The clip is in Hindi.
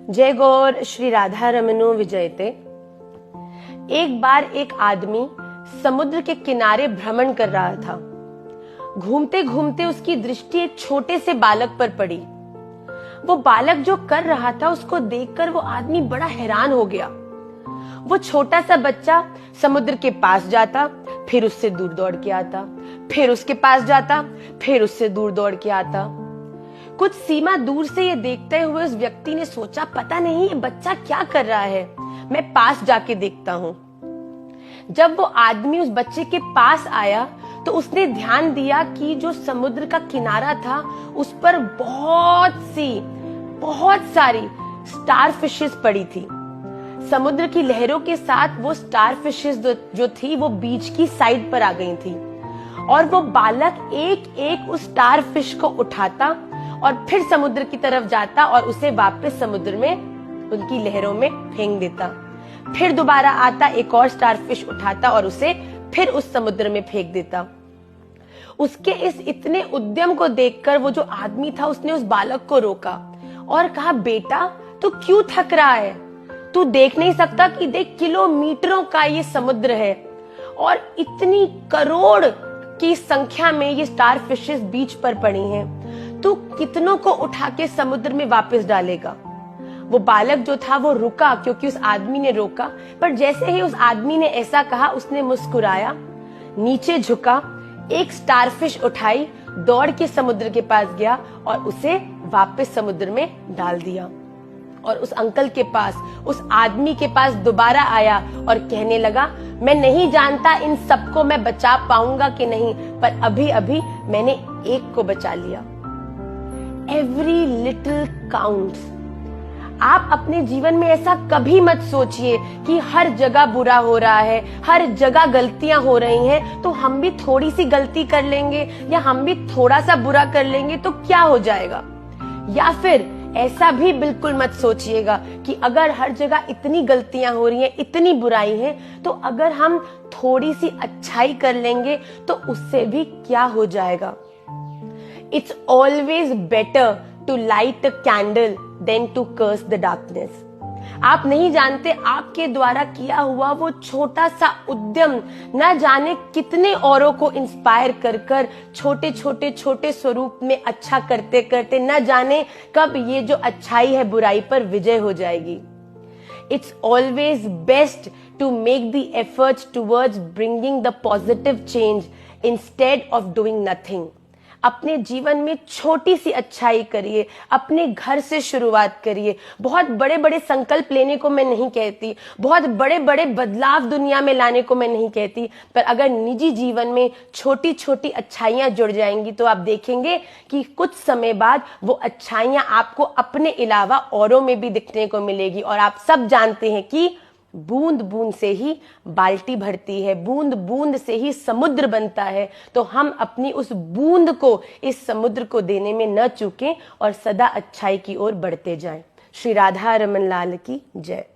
जय गौर श्री राधा रमनो विजयते। एक बार एक आदमी समुद्र के किनारे भ्रमण कर रहा था। घूमते घूमते उसकी दृष्टि एक छोटे से बालक पर पड़ी। वो बालक जो कर रहा था उसको देखकर वो आदमी बड़ा हैरान हो गया। वो छोटा सा बच्चा समुद्र के पास जाता, फिर उससे दूर दौड़ के आता, फिर उसके पास जाता, फिर उससे दूर दौड़ के आता। कुछ सीमा दूर से ये देखते हुए उस व्यक्ति ने सोचा, पता नहीं ये बच्चा क्या कर रहा है, मैं पास जाके देखता हूँ। जब वो आदमी उस बच्चे के पास आया तो उसने ध्यान दिया कि जो समुद्र का किनारा था उस पर बहुत सारी स्टार फिशेस पड़ी थी। समुद्र की लहरों के साथ वो स्टार फिशेस जो थी वो बीच की साइड पर आ गई थी और वो बालक एक एक उस स्टार फिश को उठाता और फिर समुद्र की तरफ जाता और उसे वापस समुद्र में उनकी लहरों में फेंक देता। फिर दोबारा आता, एक और स्टार फिश उठाता और उसे फिर उस समुद्र में फेंक देता। उसके इस इतने उद्यम को देखकर वो जो आदमी था उसने उस बालक को रोका और कहा, बेटा तू क्यों थक रहा है? तू देख नहीं सकता कि देख किलोमीटरों का ये समुद्र है और इतनी करोड़ की संख्या में ये स्टार फिशेस बीच पर पड़ी हैं। तू कितनों को उठा के समुद्र में वापस डालेगा? वो बालक जो था वो रुका क्योंकि उस आदमी ने रोका, पर जैसे ही उस आदमी ने ऐसा कहा उसने मुस्कुराया, नीचे झुका, एक स्टारफिश उठाई, दौड़ के समुद्र के पास गया और उसे वापस समुद्र में डाल दिया। और उस अंकल के पास, उस आदमी के पास दोबारा आया और कहने लगा, मैं नहीं जानता इन सबको मैं बचा पाऊंगा कि नहीं, पर अभी अभी मैंने एक को बचा लिया। Every little counts. आप अपने जीवन में ऐसा कभी मत सोचिए कि हर जगह बुरा हो रहा है, हर जगह गलतियां हो रही हैं, तो हम भी थोड़ी सी गलती कर लेंगे या हम भी थोड़ा सा बुरा कर लेंगे तो क्या हो जाएगा। या फिर ऐसा भी बिल्कुल मत सोचिएगा कि अगर हर जगह इतनी गलतियां हो रही हैं, इतनी बुराई है, तो अगर हम थोड़ी सी अच्छाई कर लेंगे तो उससे भी क्या हो जाएगा। It's always better to light a candle than to curse the darkness. आप नहीं जानते आपके द्वारा किया हुआ वो छोटा सा उद्यम न जाने कितने औरों को इंस्पायर कर छोटे स्वरूप में अच्छा करते करते न जाने कब ये जो अच्छाई है बुराई पर विजय हो जाएगी। It's always best to make the efforts towards bringing the positive change instead of doing nothing. अपने जीवन में छोटी सी अच्छाई करिए, अपने घर से शुरुआत करिए। बहुत बड़े बड़े संकल्प लेने को मैं नहीं कहती, बहुत बड़े बड़े बदलाव दुनिया में लाने को मैं नहीं कहती, पर अगर निजी जीवन में छोटी छोटी अच्छाइयां जुड़ जाएंगी तो आप देखेंगे कि कुछ समय बाद वो अच्छाइयां आपको अपने अलावा औरों में भी दिखने को मिलेगी। और आप सब जानते हैं कि बूंद बूंद से ही बाल्टी भरती है, बूंद बूंद से ही समुद्र बनता है। तो हम अपनी उस बूंद को इस समुद्र को देने में न चूकें और सदा अच्छाई की ओर बढ़ते जाएं। श्री राधा रमन लाल की जय।